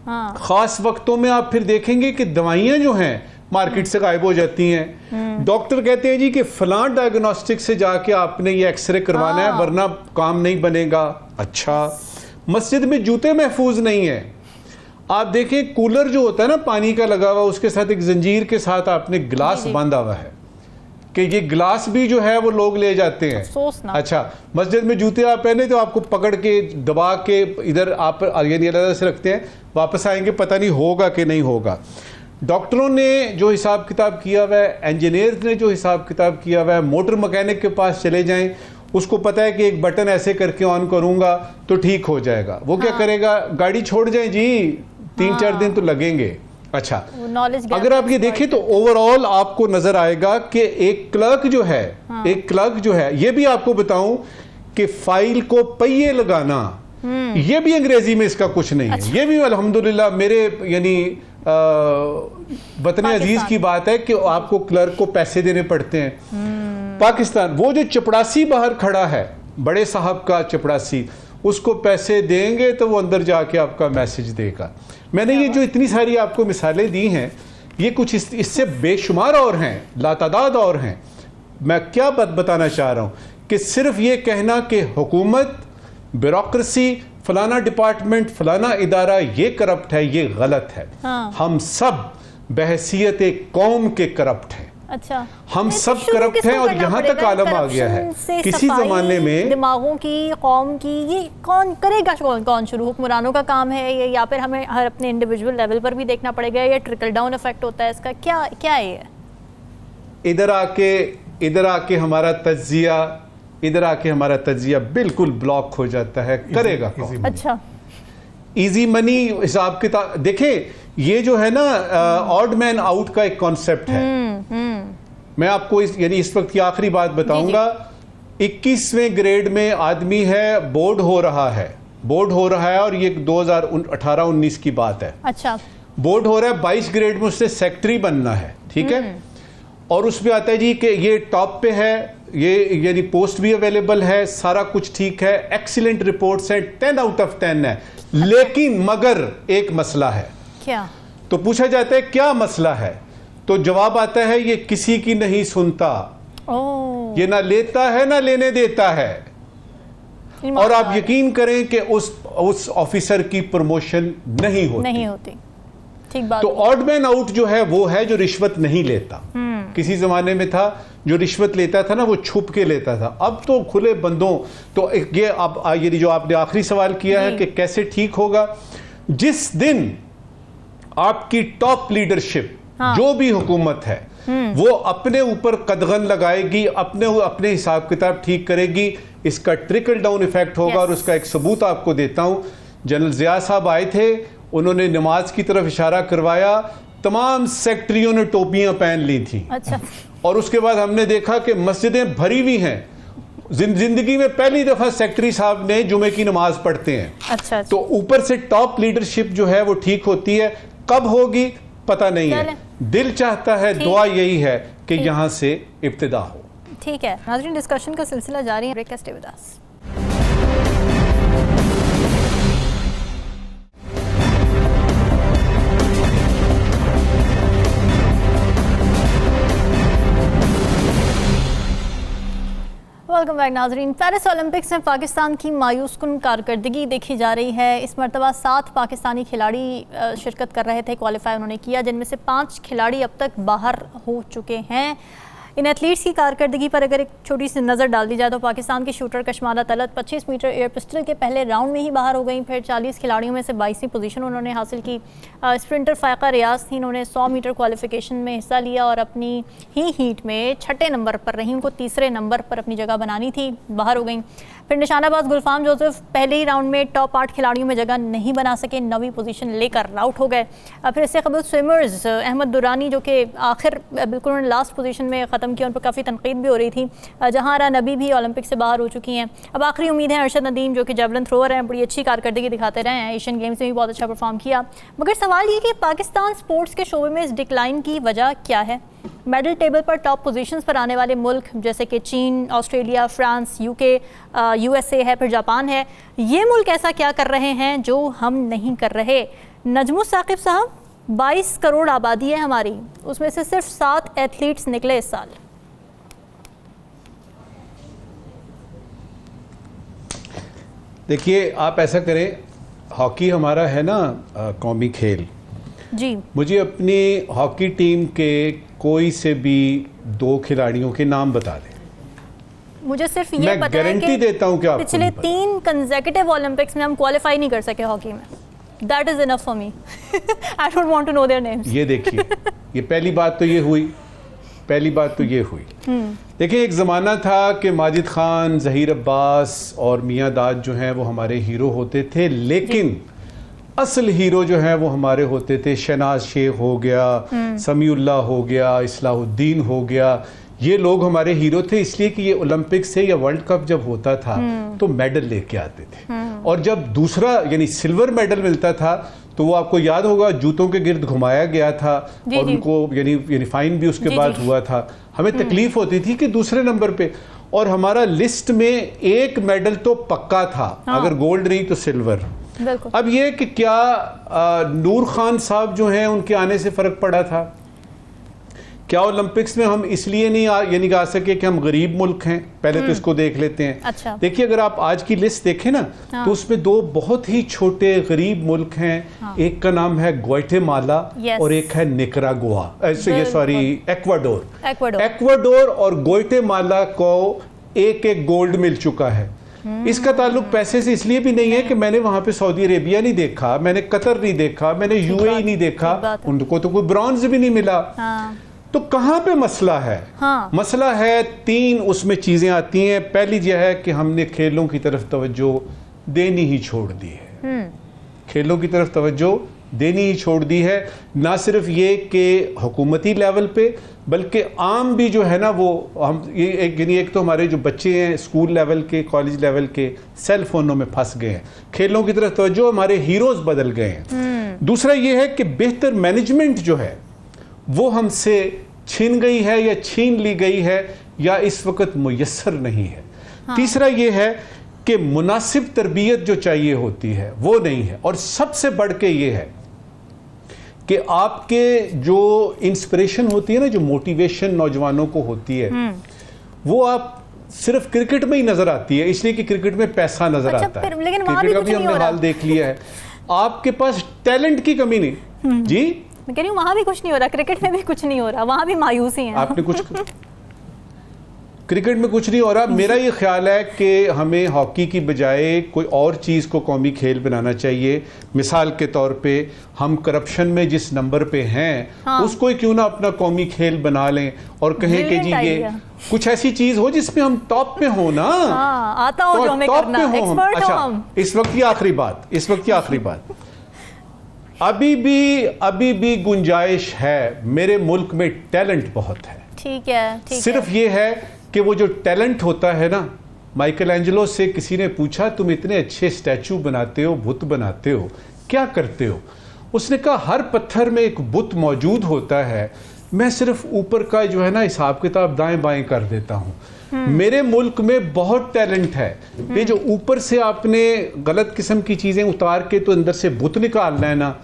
हाँ। ख़ास वक्तों में आप फिर देखेंगे कि दवाइयाँ जो हैं मार्केट से गायब हो जाती हैं। डॉक्टर कहते हैं जी कि फलां डायग्नोस्टिक से जाके आपने ये एक्सरे करवाना है, वरना काम नहीं बनेगा। अच्छा, मस्जिद में जूते महफूज नहीं है। आप देखें, कूलर जो होता है ना पानी का लगा हुआ, उसके साथ एक जंजीर के साथ आपने गिलास बांधा हुआ है कि ये गिलास भी जो है वो लोग ले जाते हैं। अच्छा, मस्जिद में जूते आप पहने तो आपको पकड़ के दबा के इधर आप यानी अलग से रखते हैं, वापस आएंगे पता नहीं होगा कि नहीं होगा। डॉक्टरों ने जो हिसाब किताब किया हुआ है, इंजीनियर्स ने जो हिसाब किताब किया हुआ है, मोटर मैकेनिक के पास चले जाएं, उसको पता है कि एक बटन ऐसे करके ऑन करूंगा तो ठीक हो जाएगा। वो क्या करेगा, गाड़ी छोड़ जाए जी, 3-4 दिन तो लगेंगे। अच्छा, अगर आप ये देखें तो ओवरऑल आपको नजर आएगा कि एक क्लर्क जो है, ये भी आपको बताऊं कि फाइल को पहिए लगाना, ये भी अंग्रेजी में इसका कुछ नहीं है। ये भी अल्हम्दुलिल्लाह मेरे यानी वतन अजीज की बात है कि आपको क्लर्क को पैसे देने पड़ते हैं। पाकिस्तान, वो जो चपड़ासी बाहर खड़ा है, बड़े साहब का चपड़ासी, उसको पैसे देंगे तो वो अंदर जाके आपका मैसेज देगा। मैंने ये जो इतनी सारी आपको मिसालें दी हैं, ये कुछ इससे बेशुमार और हैं, लातादाद और हैं। मैं क्या बात बताना चाह रहा हूँ कि सिर्फ ये कहना कि हुकूमत, ब्यूरोक्रेसी, फलाना डिपार्टमेंट, फलाना इदारा ये करप्ट है, ये गलत है। हम सब बहसियत एक कौम के करप्ट हैं। अच्छा, हम सब करप्ट हैं और यहाँ तक आलम आ गया है। किसी जमाने में दिमागों की, कौम की, ये कौन करेगा? कौन शुरू? हुक्मरानों का काम है ये, या फिर हमें हर अपने इंडिविजुअल लेवल पर भी देखना पड़ेगा, या ट्रिकल डाउन इफेक्ट होता है इसका? क्या है ये? इधर आके हमारा तज्जिया बिल्कुल ब्लॉक हो जाता है। करेगा कौन? अच्छा, इजी मनी हिसाब किताब देखें, ये जो है ना ऑड मैन आउट का एक कॉन्सेप्ट है। मैं आपको इस वक्त की आखिरी बात बताऊंगा। 21वें ग्रेड में आदमी है, बोर्ड हो रहा है और ये 2018-19 की बात है। अच्छा, बोर्ड हो रहा है, 22 ग्रेड में उससे सेक्रेटरी बनना है, ठीक है। और उसमें आता है जी कि ये टॉप पे है, ये यानी पोस्ट भी अवेलेबल है, सारा कुछ ठीक है, एक्सीलेंट रिपोर्ट्स हैं, 10 आउट ऑफ 10 है। लेकिन मगर एक मसला है। क्या? तो पूछा जाता है क्या मसला है, तो जवाब आता है ये किसी की नहीं सुनता, ये ना लेता है ना लेने देता है। और आप यकीन करें कि उस ऑफिसर की प्रमोशन नहीं होती। ठीक बात। तो ऑड मैन आउट जो है वो है जो रिश्वत नहीं लेता। किसी जमाने में था जो रिश्वत लेता था ना, वो छुप के लेता था। अब तो खुले बंदों, तो ये अब ये जो आपने आखिरी सवाल किया है कि कैसे ठीक होगा, जिस दिन आपकी टॉप लीडरशिप, जो भी हुकूमत है, वो अपने ऊपर कदगन लगाएगी, अपने हिसाब किताब ठीक करेगी, इसका ट्रिकल डाउन इफेक्ट होगा। और उसका एक सबूत आपको देता हूं जनरल ज़िया साहब आए थे, उन्होंने नमाज की तरफ इशारा करवाया, तमाम सेक्रेटरियों ने टोपियां पहन ली थी। अच्छा। और उसके बाद हमने देखा कि मस्जिदें भरी हुई हैं। जिंदगी में पहली दफा सेक्रेटरी साहब ने जुमे की नमाज पढ़ते हैं। अच्छा। तो ऊपर से टॉप लीडरशिप जो है वो ठीक होती है, कब होगी पता नहीं है। दिल चाहता है, दुआ यही है कि यहां से इब्तिदा हो। ठीक है नाज़रीन, डिस्कशन का सिलसिला जारी है। Break, stay with us. Welcome back नाजरीन। पेरिस ओलंपिक्स में पाकिस्तान की मायूसकुन कारकर्दगी देखी जा रही है। इस मरतबा 7 पाकिस्तानी खिलाड़ी शिरकत कर रहे थे, क्वालिफाई उन्होंने किया, जिनमें से 5 खिलाड़ी अब तक बाहर हो चुके हैं। इन एथलीट्स की कारकर्दगी पर अगर एक छोटी सी नज़र डाल दी जाए तो पाकिस्तान की shooter Kashmala Talat 25 metre air pistol के पहले राउंड में ही बाहर हो गई। फिर 40 खिलाड़ियों में से 22वीं पोजीशन उन्होंने हासिल की। स्प्रिंटर फ़ायका रियाज थी, इन्होंने 100 मीटर क्वालिफिकेशन में हिस्सा लिया और अपनी ही हीट में 6ठे नंबर पर रही। उनको 3रे नंबर पर अपनी जगह बनानी थी, बाहर हो गई। फिर निशानाबाज गुलफाम जोसेफ पहले ही राउंड में टॉप 8 खिलाड़ियों में जगह नहीं बना सके, 9वीं पोजीशन लेकर आउट हो गए। फिर इससे कबल स्विमर्स अहमद दुरानी जो कि आखिर बिल्कुल उन्होंने लास्ट पोजीशन में ख़त्म किया, उन पर काफ़ी तनकीद भी हो रही थी। जहारा नबी भी ओलंपिक से बाहर हो चुकी हैं। अब आखिरी उम्मीद है अरशद नदीम जो कि जेवलिन थ्रोअर हैं, बड़ी अच्छी कारकर्दगी दिखाते रहे हैं, एशियन गेम्स में भी बहुत अच्छा परफॉर्म किया। मगर सवाल ये कि पाकिस्तान स्पोर्ट्स के शोबे में इस डिक्लाइन की वजह क्या है? मेडल टेबल पर टॉप पोजीशंस पर आने वाले मुल्क जैसे कि चीन, ऑस्ट्रेलिया, फ्रांस, यूके, यूएसए है, फिर जापान है, ये मुल्क ऐसा क्या कर रहे हैं जो हम नहीं कर रहे? नजमुस साकिब साहब, 22 करोड़ आबादी है हमारी, उसमें से सिर्फ 7 एथलीट्स निकले इस साल। देखिए, आप ऐसा करें, हॉकी हमारा है ना कौमी खेल जी, मुझे अपनी हॉकी टीम के कोई से भी 2 खिलाड़ियों के नाम बता दें। मुझे सिर्फ ये मैं पता है गारंटी कि देता हूं कि आपको पिछले 3 कंसेक्यूटिव ओलंपिक्स में हम क्वालिफाई नहीं कर सके हॉकी में। That is enough for me. I don't want to know their names. ये देखिए, ये पहली बात तो ये हुई, पहली बात तो ये हुई। देखिए, एक ज़माना था कि माजिद खान, ज़हीर अब्बास और मियां दाद जो हैं वो हमारे हीरो होते थे, लेकिन असल हीरो जो है वो हमारे होते थे शहनाज शेख हो गया, समीउल्लाह हो गया, इस्लाहुद्दीन हो गया। ये लोग हमारे हीरो थे इसलिए कि ये ओलंपिक से या वर्ल्ड कप जब होता था तो मेडल लेके आते थे। और जब दूसरा यानी सिल्वर मेडल मिलता था तो वो आपको याद होगा जूतों के गिर्द घुमाया गया था और उनको यानी फाइन भी उसके बाद हुआ था। हमें तकलीफ होती थी कि दूसरे नंबर पे, और हमारा लिस्ट में एक मेडल तो पक्का था, अगर गोल्ड नहीं तो सिल्वर। अब ये कि क्या नूर खान साहब जो हैं उनके आने से फर्क पड़ा था? क्या ओलंपिक्स में हम इसलिए नहीं यानी आ सके कि हम गरीब मुल्क हैं? पहले तो इसको देख लेते हैं। अच्छा। देखिए, अगर आप आज की लिस्ट देखें ना तो उसमें 2 बहुत ही छोटे गरीब मुल्क हैं। एक का नाम है ग्वाटेमाला और एक है निकरागुआ, एक्वाडोर और ग्वाटेमाला को एक गोल्ड मिल चुका है। इसका ताल्लुक पैसे से इसलिए भी नहीं है कि मैंने वहां पे सऊदी अरेबिया नहीं देखा, मैंने कतर नहीं देखा, मैंने यूएई नहीं देखा, उनको तो कोई ब्रॉन्ज भी नहीं मिला। तो कहां पे मसला है? मसला है 3 उसमें चीजें आती हैं। पहली यह है कि हमने खेलों की तरफ तवज्जो देनी ही छोड़ दी है। खेलों की तरफ तवज्जो देनी ही छोड़ दी है। ना सिर्फ ये कि हुकूमती लेवल पे बल्कि आम भी जो है ना वो हम ये एक तो हमारे जो बच्चे हैं स्कूल लेवल के, कॉलेज लेवल के, सेल फोनों में फंस गए हैं। खेलों की तरफ तवज्जो, हमारे हीरोज बदल गए हैं। दूसरा ये है कि बेहतर मैनेजमेंट जो है वो हमसे छीन गई है या छीन ली गई है या इस वक्त मुयस्सर नहीं है। तीसरा ये है कि मुनासिब तरबियत जो चाहिए होती है वो नहीं है। और सबसे बढ़ के ये है कि आपके जो इंस्पिरेशन होती है ना, जो मोटिवेशन नौजवानों को होती है, वो आप सिर्फ क्रिकेट में ही नजर आती है, इसलिए कि क्रिकेट में पैसा नजर आता है। लेकिन क्रिकेट का भी हमने हाल देख लिया है। आपके पास टैलेंट की कमी नहीं। जी, मैं कह रही हूँ वहां भी कुछ नहीं हो रहा, क्रिकेट में भी कुछ नहीं हो रहा, वहां भी मायूसी हैं। आपने कुछ क्रिकेट में कुछ नहीं हो रहा। मेरा ये ख्याल है कि हमें हॉकी की बजाय कोई और चीज़ को कौमी खेल बनाना चाहिए। मिसाल के तौर पे हम करप्शन में जिस नंबर पे हैं, हाँ। उसको ही क्यों ना अपना कौमी खेल बना लें और कहें कि जी ये कुछ ऐसी चीज़ हो जिसमें हम टॉप पे हो ना। हाँ, आता हो जो हमें टॉप करना, पे हो हम। एक्सपर्ट हो अच्छा, हम। इस वक्त की आखिरी बात अभी भी गुंजाइश है। मेरे मुल्क में टैलेंट बहुत है। ठीक है, ठीक सिर्फ है। ये है कि वो जो टैलेंट होता है ना, माइकल एंजेलो से किसी ने पूछा तुम इतने अच्छे स्टैचू बनाते हो, बुत बनाते हो, क्या करते हो? उसने कहा हर पत्थर में एक बुत मौजूद होता है, मैं सिर्फ ऊपर का जो है ना हिसाब किताब दाएं बाएं कर देता हूँ। मेरे मुल्क में बहुत टैलेंट है। ये जो ऊपर से आपने गलत किस्म की चीज़ें उतार के तो अंदर से बुत निकालना है ना,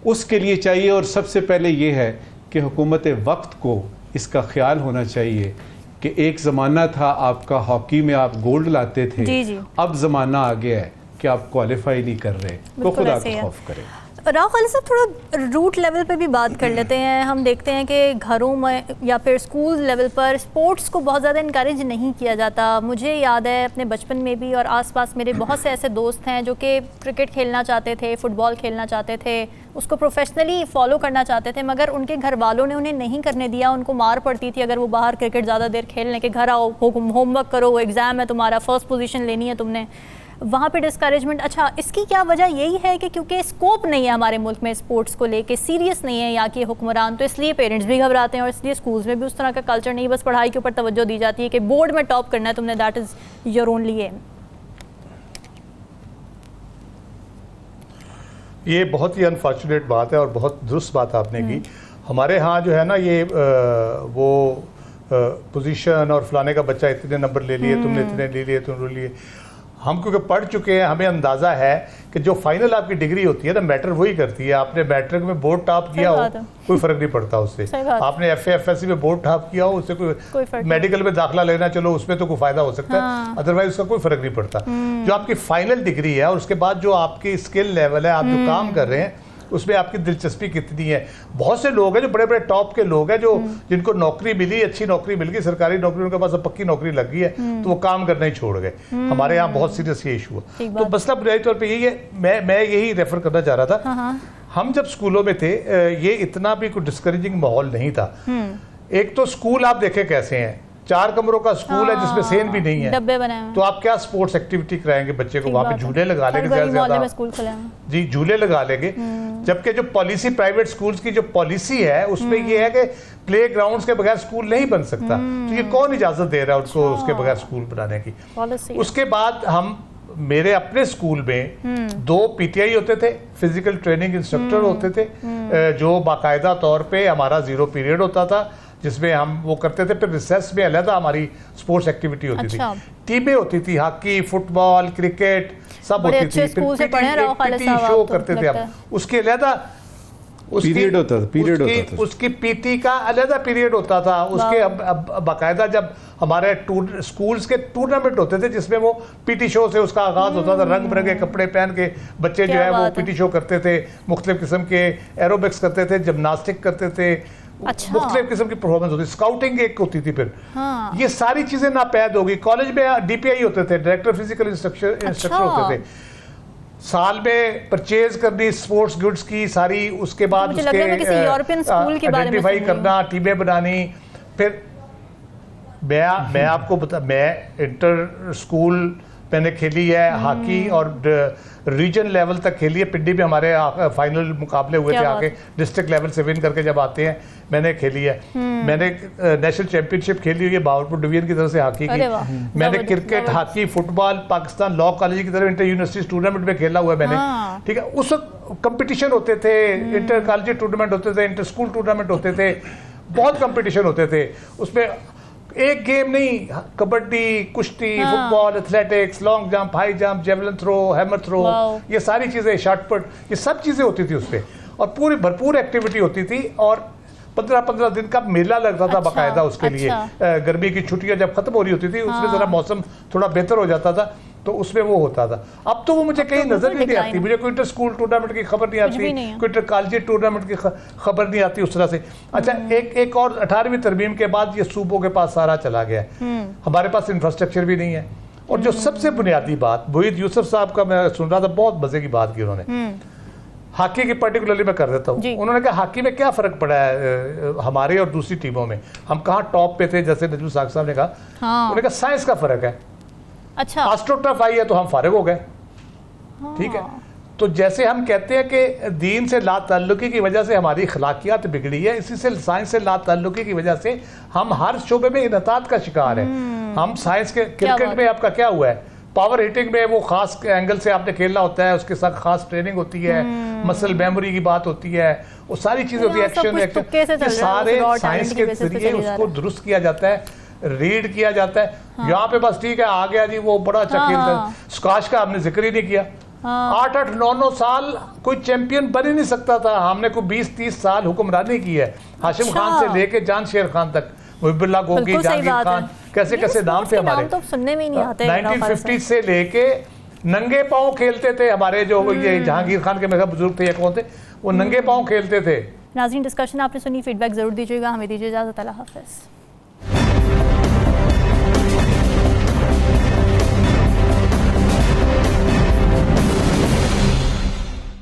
उसके लिए चाहिए। और सबसे पहले ये है कि हुकूमत वक्त को इसका ख्याल होना चाहिए कि एक ज़माना था आपका हॉकी में आप गोल्ड लाते थे, जी जी। अब ज़माना आ गया है कि आप क्वालिफाई नहीं कर रहे, तो बिल्कुल खुदा ऐसे ही का है। खौफ करें। राव खालिद साहब, थोड़ा रूट लेवल पे भी बात कर लेते हैं। हम देखते हैं कि घरों में या फिर स्कूल लेवल पर स्पोर्ट्स को बहुत ज़्यादा इनकरेज नहीं किया जाता। मुझे याद है अपने बचपन में भी और आसपास मेरे बहुत से ऐसे दोस्त हैं जो कि क्रिकेट खेलना चाहते थे, फुटबॉल खेलना चाहते थे, उसको प्रोफेशनली फॉलो करना चाहते थे, मगर उनके घर वालों ने उन्हें नहीं करने दिया। उनको मार पड़ती थी अगर वो बाहर क्रिकेट ज़्यादा देर खेलने के, घर आओ, होमवर्क करो, एग्ज़ाम है तुम्हारा, फर्स्ट पोजीशन लेनी है तुमने, वहाँ पे डिस्करेजमेंट। अच्छा, इसकी क्या वजह यही है कि क्योंकि स्कोप नहीं है हमारे मुल्क में स्पोर्ट्स को लेके, सीरियस नहीं है यहाँ के हुक्मरान, तो इसलिए पेरेंट्स भी घबराते हैं और इसलिए स्कूल्स में भी उस तरह का कल्चर नहीं, बस पढ़ाई के ऊपर तवज्जो दी जाती है कि बोर्ड में टॉप करना है तुमने, that is your only aim. ये बहुत ही अनफॉर्चुनेट बात है और बहुत दुरुस्त बात आपने की। हमारे यहाँ जो है ना ये वो पोजीशन और फलाने का बच्चा इतने नंबर ले लिए, तुमने इतने ले लिए, तुमने लिए। हम क्योंकि पढ़ चुके हैं, हमें अंदाज़ा है कि जो फाइनल आपकी डिग्री होती है ना, मैटर वही करती है। आपने मैट्रिक में बोर्ड टॉप किया हो, कोई फ़र्क नहीं पड़ता उससे। आपने FA/FSC में बोर्ड टॉप किया हो, उससे कोई मेडिकल में दाखिला लेना, चलो उसमें तो कोई फ़ायदा हो सकता है, अदरवाइज उसका कोई फ़र्क नहीं पड़ता। जो आपकी फाइनल डिग्री है और उसके बाद जो आपकी स्किल लेवल है, आप जो काम कर रहे हैं, उसमें आपकी दिलचस्पी कितनी है। बहुत से लोग हैं जो बड़े बड़े टॉप के लोग हैं, जो जिनको नौकरी मिली, अच्छी नौकरी मिल गई, सरकारी नौकरी, उनके पास अब पक्की नौकरी लग गई है, तो वो काम करना ही छोड़ गए। हमारे यहाँ बहुत सीरियस ये इशू है। तो मसला बुनियादी तौर पर यही है, मैं यही रेफर करना चाह रहा था। हम जब स्कूलों में थे, ये इतना भी कोई डिस्करेजिंग माहौल नहीं था। एक तो स्कूल आप देखें कैसे हैं, 4 कमरों का स्कूल है जिसमें सेन भी नहीं है, डब्बे बनाए हैं। तो आप क्या स्पोर्ट्स एक्टिविटी कराएंगे बच्चे को? वहाँ पे झूले लगा लेंगे, स्कूल खुले हैं जी, झूले लगा लेंगे। जबकि जो पॉलिसी प्राइवेट स्कूल्स की जो पॉलिसी है उसमें ये है कि प्ले ग्राउंड्स के बगैर स्कूल नहीं बन सकता। तो ये कौन इजाजत दे रहा है उनको उसके बगैर स्कूल बनाने की? उसके बाद मेरे अपने स्कूल में 2 PTI होते थे, फिजिकल ट्रेनिंग इंस्ट्रक्टर होते थे, जो बाकायदा तौर पे हमारा 0 पीरियड होता था जिसमें हम वो करते थे। फिर रिसेस में अलग हमारी स्पोर्ट्स एक्टिविटी होती थी, टीमें होती थी, हॉकी, फुटबॉल, क्रिकेट सब होती थी। फिर पीटी शो करते थे हम, उसके अलग पीरियड होता था, उसकी पीटी का अलग पीरियड होता था। उसके बाकायदा जब हमारे स्कूल्स के टूर्नामेंट होते थे जिसमें वो पीटी शो से उसका आगाज होता था। रंग बिरंगे कपड़े पहन के बच्चे जो है वो पीटी शो करते थे, मुख्तलिफ किस्म के एरोबिक्स करते थे, जिम्नास्टिक करते थे, मुख्तलिफ किस्म की परफॉर्मेंस होती, स्काउटिंग एक होती थी। फिर ये सारी चीजें नापैद होगी। कॉलेज में DPI होते थे, डायरेक्टर फिजिकल इंस्ट्रक्टर होते थे। साल में परचेज करनी स्पोर्ट्स गुड्स की सारी, उसके बाद उसके आइडेंटिफाई करना, टीमें बनानी। फिर मैं आपको बता, मैं इंटर स्कूल मैंने खेली है हॉकी और रीजन लेवल तक खेली है। पिंडी में हमारे फाइनल मुकाबले हुए थे, आके डिस्ट्रिक्ट लेवल से विन करके जब आते हैं मैंने खेली है। मैंने नेशनल चैंपियनशिप खेली हुई है भावलपुर डिवीजन की तरफ से हॉकी की। मैंने cricket, hockey, football Pakistan law college की तरफ इंटर यूनिवर्सिटी टूर्नामेंट में खेला हुआ है मैंने। ठीक है, उस वक्त कंपटीशन होते थे, इंटर कॉलेज टूर्नामेंट होते थे, इंटर स्कूल टूर्नामेंट होते थे, बहुत कंपटीशन होते थे। उसमें एक गेम नहीं, कबड्डी, कुश्ती, football, athletics, long jump, high jump, javelin throw, hammer throw, ये सारी चीजें, शॉटपुट, ये सब चीजें होती थी उसपे और पूरी भरपूर एक्टिविटी होती थी। और 15-15 दिन का मेला लगता था बाकायदा उसके लिए। गर्मी की छुट्टियां जब खत्म हो रही होती थी, उसमें जरा मौसम थोड़ा बेहतर हो जाता था, तो उसमें वो होता था। अब तो वो मुझे कहीं नजर ही नहीं आती, मुझे कोई इंटर स्कूल टूर्नामेंट की खबर नहीं आती, कोई इंटर कॉलेज टूर्नामेंट की खबर नहीं आती उस तरह से। अच्छा, एक और 18वीं तरमीम के बाद ये सूबों के पास सारा चला गया है, हमारे पास इंफ्रास्ट्रक्चर भी नहीं है। और जो सबसे बुनियादी बात, मोहित यूसुफ साहब का मैं सुन रहा था, बहुत मजे की बात की उन्होंने, हॉकी की पर्टिकुलरली मैं कर देता हूँ। उन्होंने कहा हॉकी में क्या फर्क पड़ा है हमारे और दूसरी टीमों में, हम कहाँ टॉप पे थे, जैसे नजमुल साहब साहब ने कहा। उन्होंने कहा साइंस का फर्क है। अच्छा, एस्ट्रोटर्फ आई है तो हम फारिग हो गए। ठीक है, तो जैसे हम कहते हैं कि दीन से लाताल्लुकी की वजह से हमारी अखलाकियात बिगड़ी है, इसी से साइंस से लाताल्लुकी की वजह से हम हर शोबे में इनहतात का शिकार है। हम साइंस के क्रिकेट में आपका क्या हुआ है, पावर हिटिंग में वो खास एंगल से आपने खेलना होता है, उसके साथ खास ट्रेनिंग होती है, मसल मेमोरी की बात होती है, वो सारी चीजें होती है, एक्शन सारे साइंस के जरिए उसको दुरुस्त किया जाता है, रीड किया जाता है। यहाँ पे बस ठीक है, आ गया जी वो बड़ा अच्छा खेलता है। स्क्वाश का आपने जिक्र ही नहीं किया। 8-8, 9-9 साल कोई चैंपियन बन ही नहीं सकता था। हमने कोई 20-30 साल हुक्मरानी की है, हाशिम खान से लेके जान शेर खान तक, मुहिबुल्लाह गोगी, जहांगीर खान, कैसे कैसे नाम थे हमारे, तो सुनने में ही नहीं आते। 1950 से लेके नंगे पांव खेलते थे हमारे जो ये जहांगीर खान के मेरे बुजुर्ग थे या कौन थे, वो नंगे पांव खेलते थे। नाज़रीन, डिस्कशन आपने सुनी, फीडबैक जरूर दीजिएगा। हमें दीजिए इजाजत, अल्लाह हाफ़िज़।